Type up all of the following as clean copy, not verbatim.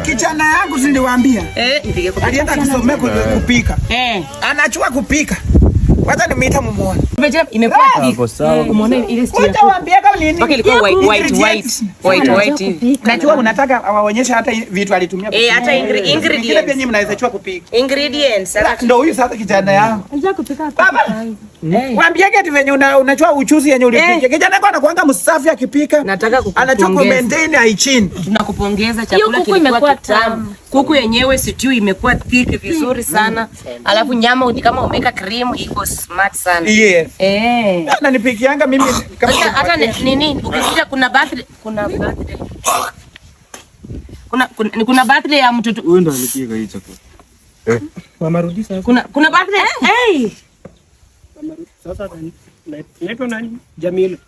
Kijana yangu niliwaambia. Alienda kusomea kupika. Anachua kupika. Wacha nimeita mumuone. Imekuwa umeona ile stia. Utawaambia kama nini? Mpaka ilikuwa white. Najua unataka waonyeshe hata vitu alitumia. Hata ingredients. Kile penye mnaweza chua kupika. Ingredients. Ndio huyu sasa kijana yangu. Anza kupika. Baba. Waambie eti venye unachua uchuzi yenye ulipika. Kijana yako anakuanga msafi akipika. Nataka kukupongeza. Anachua ku maintain hygiene. Tunakupongeza, chakula kilikuwa kitamu. Kuku yenyewe stew imekuwa thick vizuri sana. Alafu nyama kama umeweka cream iko smart sana. Yes. Ananipikianga mimi kama hata nini ukisikia kuna birthday kuna birthday ya mtoto. Wewe ndo alipika hii chakula. Mama rudi sasa. Kuna birthday. Sasa naitwa nani? Jamil.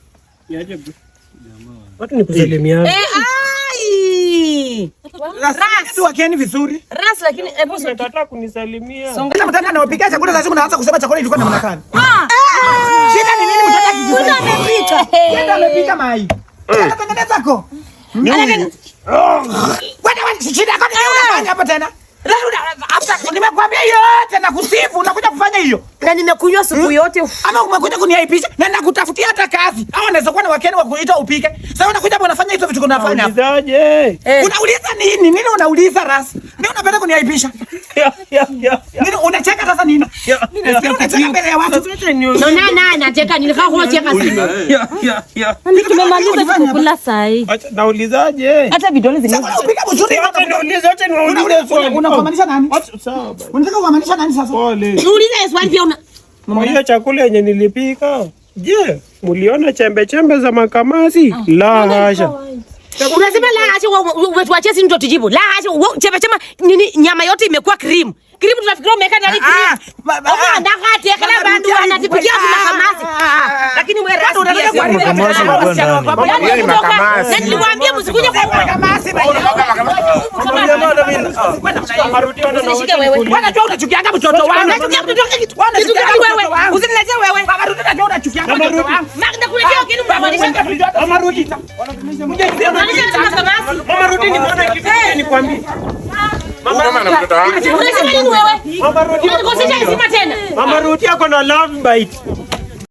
Niaje bro? Watu ni kusalimiana. Ras wakeni vizuri. Ras lakini hebu unataka kunisalimia. Sasa mtaka nawapikia chakula sasa unaanza kusema chakula ilikuwa namna gani? Shida ni nini mtaka kijua amepika? Yeye amepika mai. Anatengeneza ko. Wewe shida gani unafanya hapa tena? Hapa nimekwambia yote na kusifu unakuja kufanya hiyo. Na nimekunywa siku yote. Ama umekuja kuniaipisha na nakutafutia hata kazi. Au anaweza kuwa ni wakeni wa kuita upike. Sasa unakuja hapo unafanya hizo vitu unafanya. Unaulizaje? Unauliza nini? Nini unauliza Ras? Mimi unapenda kuniaipisha. Nini unacheka sasa nini? Mimi unacheka mbele ya watu. Na nacheka nilikaa kucheka sisi. Ndio tumemaliza kukula saa hii. Naulizaje? Hata vidole zingine. Sasa unapika mzuri hata niulize unamaanisha nani? Sawa. Unataka kumaanisha nani sasa? Niulize swali pia una. Mama hiyo chakula yenye nilipika. Je, muliona chembe za makamasi? La hasha. Unasema la hasha wewe sisi ndio tujibu. La hasha chembe nini nyama yote imekuwa cream. Cream tunafikiria umeweka ndani cream. Baba ndakati kala bandu wanatipikia makamasi. Lakini wewe rasi unataka kuharibia makamasi. Yaani makamasi. Na niliwaambia msikuje kwa makamasi. Wanajua unachukianga mtoto wangu. Unachukia mtoto wangu. Usiniletee wewe. Baba rudi najua unachukianga mtoto wangu. Nakuletea kitu mbaya. Mama rudi. Mama rudi nimeona kitu nikwambie. Mama na mtoto wangu. Unasema nini wewe? Mama rudi. Unakosesha heshima tena. Mama rudi yako na love bite.